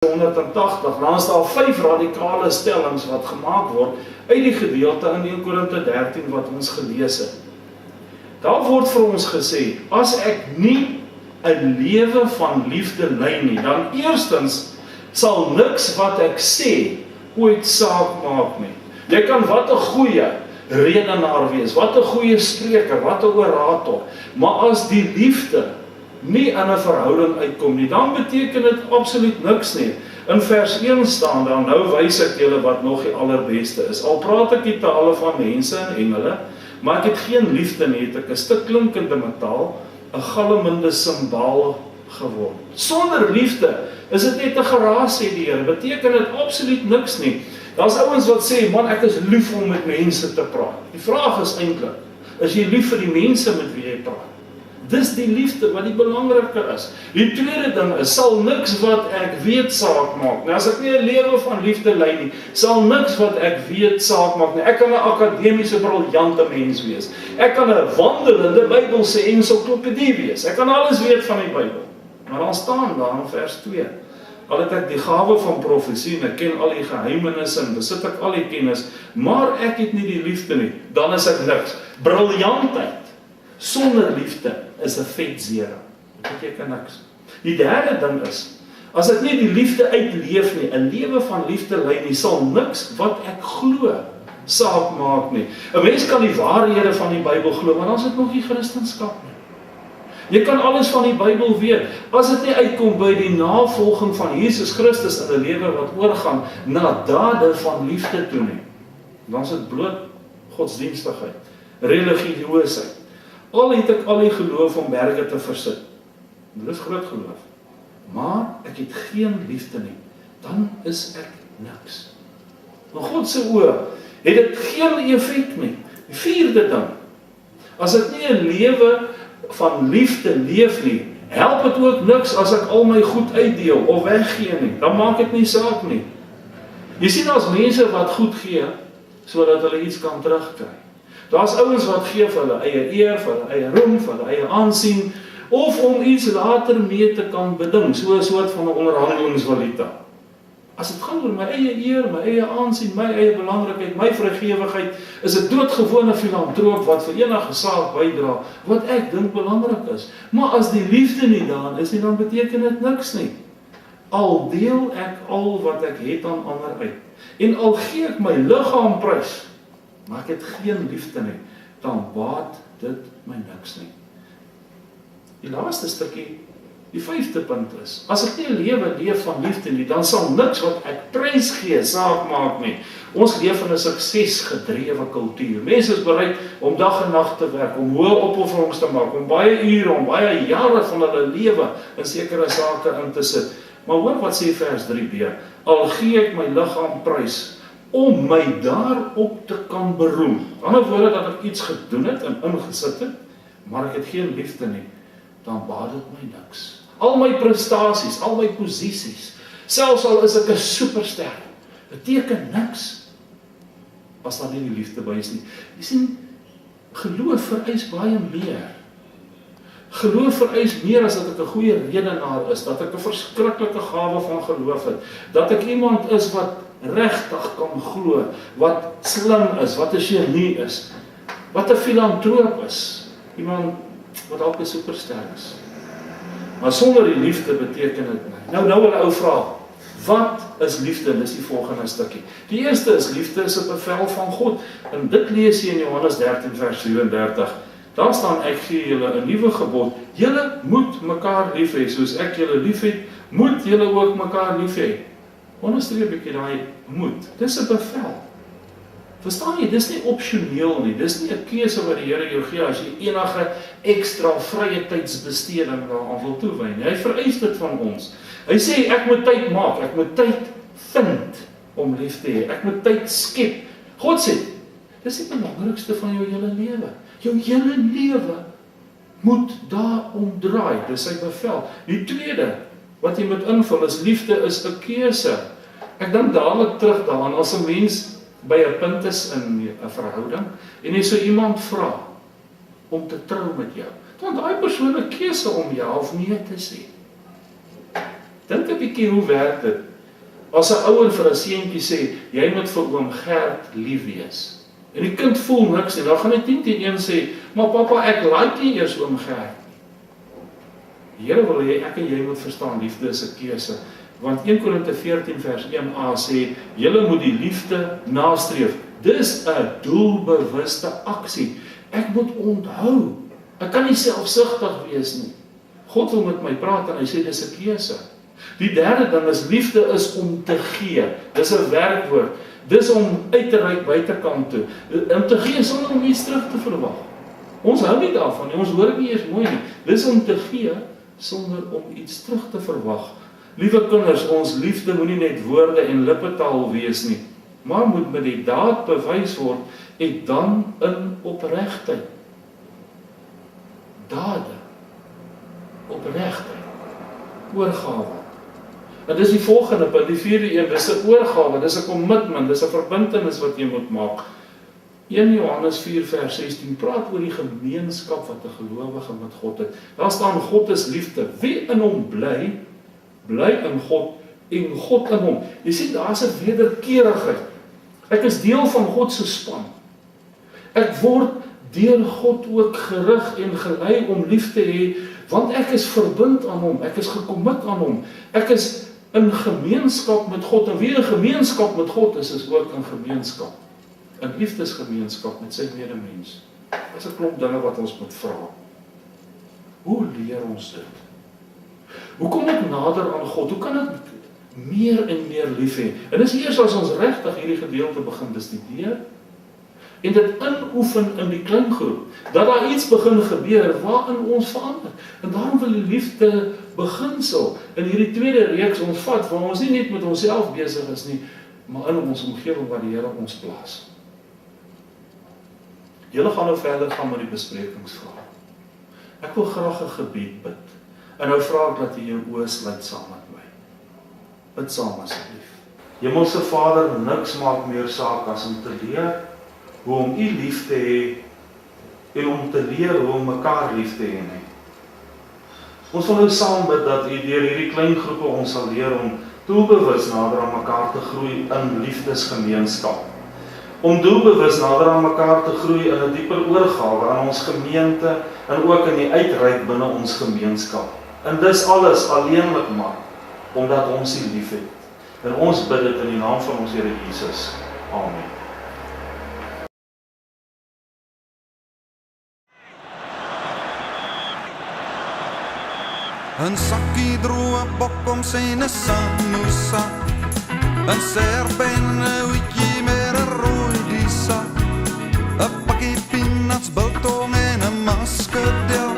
180, dan is daar 5 radikale stellings wat gemaak word uit die gedeelte in 1 Korinte 13 wat ons gelees het. Daar word vir ons gesê, as ek nie 'n lewe van liefde lei nie, dan eerstens sal niks wat ek sê ooit saak maak nie. Jy kan wat 'n goeie redenaar wees, wat 'n goeie spreker, wat 'n orator, maar as die liefde nie in 'n verhouding uitkom nie, dan beteken dit absoluut niks nie. In vers 1 staan daar, nou wys ek julle wat nog die allerbeste is. Al praat ek die tale van mense en engele, maar ek het geen liefde nie, het ek 'n stuk klinkende metaal, 'n galmende simbaal geword. Sonder liefde is dit net 'n geraas, sê die Here, beteken dit absoluut niks nie. Daar's ouens wat sê, man, ek is lief om met mense te praat. Die vraag is eintlik, is jy lief vir die mense met wie jy praat? Dis die liefde wat die belangrike is. Die tweede ding is, sal niks wat ek weet saak maak. Nou, as ek nie 'n lewe van liefde lei nie, sal niks wat ek weet saak maak nie. Ek kan 'n akademiese briljante mens wees. Ek kan 'n wandelende Bybelse ensiklopedie wees. Ek kan alles weet van die Bybel. Maar dan staan daar in vers 2. Al het ek die gawe van profesie en ek ken al die geheimenisse en besit ek al die kennis, maar ek het nie die liefde nie, dan is ek niks. Briljantheid sonder liefde is 'n vet zero. Dit beteken niks. Die derde ding is, as ek nie die liefde uitleef nie, 'n lewe van liefde lei nie, sal niks wat ek glo saak maak nie. 'n Mens kan die waarhede van die Bybel glo, maar dan is dit nog nie Christendom nie. Jy kan alles van die Bybel weet, as dit nie uitkom by die navolging van Jesus Christus in 'n lewe wat oorgaan na dade van liefde toe nie, dan is dit bloot godsdienstigheid, religieusheid. Al het ek al die geloof om berge te versit. Dit is groot geloof. Maar ek het geen liefde nie. Dan is ek niks. In God se oë het dit geen effek nie. Die vierde ding, as ek nie 'n lewe van liefde leef nie, help dit ook niks as ek al my goed uitdeel of weggee nie. Dan maak dit nie saak nie. Jy sien, as mense wat goed gee, sodat hulle iets kan terugkry. Daar's ouens wat gee vir hulle eie eer, vir hulle eie roem, vir hulle eie aansien, of om iets later mee te kan beding, so 'n soort van 'n onderhandelingsvaluta. As dit gaan oor my eie eer, my eie aansien, my eie belangrikheid, my vrygewigheid, is 'n doodgewone filantroop wat vir enige saak bydra, wat ek dink belangrik is. Maar as die liefde nie daar is nie, dan beteken dit niks nie. Al deel ek al wat ek het aan ander uit, en al gee ek my liggaam prys, maar ek het geen liefde nie, dan baat dit my niks nie. Die laaste stukkie, die 5de punt is, as ek nie 'n lewe leef van liefde nie, dan sal niks wat ek prys gee saak maak nie. Ons leef in 'n suksesgedrewe kultuur. Mense is bereid om dag en nag te werk, om hoë opofferings te maak, om baie ure, om baie jare van hulle lewe in sekere sake in te sit. Maar hoor wat sê vers 3b, al gee ek my liggaam prys, om my daarop te kan beroem. Aan die ander woorde, dat ek iets gedoen het en ingesit het, maar ek het geen liefde nie, dan baat dit my niks. Al my prestasies, al my posisies, selfs al is ek 'n superster, beteken niks, as daar nie die liefde by is nie. Jy sien, geloof vereis baie meer. Geloof vereis meer as dat ek 'n goeie redenaar is, dat ek 'n verskriklike gawe van geloof het, dat ek iemand is wat regtig kan glo, wat slim is, wat 'n genie is, wat 'n filantroop is, iemand wat dalk 'n superster is. Maar sonder die liefde beteken dit nie. Nou wil 'n ou vra, wat is liefde? Dis die volgende stukkie. Die eerste is, liefde is 'n bevel van God, en dit lees jy in Johannes 13 vers 37. Daar staan, ek gee julle 'n nuwe gebod, julle moet mekaar lief hê, soos ek julle lief het, moet julle ook mekaar lief hê. Onderstreep 'n bietjie daai moet. Dis 'n bevel. Verstaan jy, dis nie opsioneel nie, dis nie 'n keuse wat die Here jou gee as jy enige ekstra vrye tydsbesteding daaraan wil toewy nie. Hy vereis dit van ons. Hy sê, ek moet tyd maak, ek moet tyd vind om lief te hê, ek moet tyd skep. God sê, dis die belangrikste van jou hele lewe. Jou hele lewe moet daarom draai, dis sy bevel. Die tweede, wat jy moet invul is, liefde is 'n keuse. Ek dink dadelik terug daaraan, as 'n mens by 'n punt is in 'n verhouding, en jy so iemand vra om te trou met jou, dan daai persoon 'n keuse om ja of nee te sê. Dink 'n bietjie, hoe werk dit? As 'n ouer vir 'n seentjie sê, jy moet vir oom Gert lief wees. En die kind voel niks en dan gaan hy 10-1 sê, maar pappa, ek like nie eers oom Gert. Die Here wil hê ek en jy moet verstaan, liefde is 'n keuse. Want 1 Korinte 14 vers 1a sê, julle moet die liefde nastreef. Dis 'n doelbewuste aksie. Ek moet onthou. Ek kan nie selfsugtig wees nie. God wil met my praat en hy sê dis 'n keuse. Die derde ding is liefde is om te gee. Dis 'n werkwoord. Dis om uit te reik buitekant toe. Om te gee sonder om iets terug te verwag. Ons hou nie daarvan nie. Ons hoor dit nie eers mooi nie. Dis om te gee sonder om iets terug te verwag. Liewe kinders, ons liefde moenie net woorde en lippetaal wees nie, maar moet met die daad bewys word en dan in opregtheid. Dade, opregtheid, oorgawe. En dis die volgende punt, die vierde een, dis 'n oorgawe, dis 'n commitment, dis 'n verbintenis wat jy moet maak. 1 Johannes 4 vers 16 praat oor die gemeenskap wat 'n gelowige met God het. Daar staan God is liefde. Wie in hom bly, bly in God en God in hom. Jy sien, daar's 'n wederkerigheid. Ek is deel van God se span. Ek word deur God ook gerig en gelei om lief te hê, want ek is verbind aan hom, ek is gekommit aan hom. Ek is in gemeenskap met God, en wie in gemeenskap met God is ook in gemeenskap. In liefdesgemeenskap met sy medemens. Dis 'n klomp dinge wat ons moet vra. Hoe leer ons dit? Hoe kom ek nader aan God? Hoe kan ek meer en meer lief hê? En dis eers as ons regtig hierdie gedeelte begin bestudeer en dit inoefen in die kleinggroep, dat daar iets begin gebeur waarin ons verander. En daarom wil die liefde beginsel in hierdie tweede reeks ons vat, waar ons nie net met onsself besig is nie, maar in ons omgewing waar die Here ons plaas. Julle gaan nou verder gaan met die besprekingsvrae. Ek wil graag 'n gebed bid. En nou vra ek dat jy jou oë sluit saam met my. Bid saam asseblief. Hemelse Vader, niks maak meer saak as om te leer hoe om U lief te hê en om te leer hoe om mekaar lief te hê nie. Ons wil nou saam bid dat U deur hierdie klein groepe ons sal leer om doelbewus nader aan mekaar te groei in liefdesgemeenskap. Om doelbewus nader aan mekaar te groei in 'n dieper oorgawe aan ons gemeente en ook in die uitreik binne ons gemeenskap. En dis alles alleenlik maar omdat ons U liefhet. En ons bid dit in die naam van ons Here Jesus. Amen. Een sakkie droe bok om syne samoesa, een serp en een hoedjie met een rooi sak, een pakkie peanuts, biltong en een maskerdel.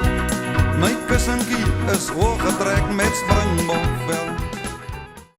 My kussenkie is hooggetrek met springbokvel.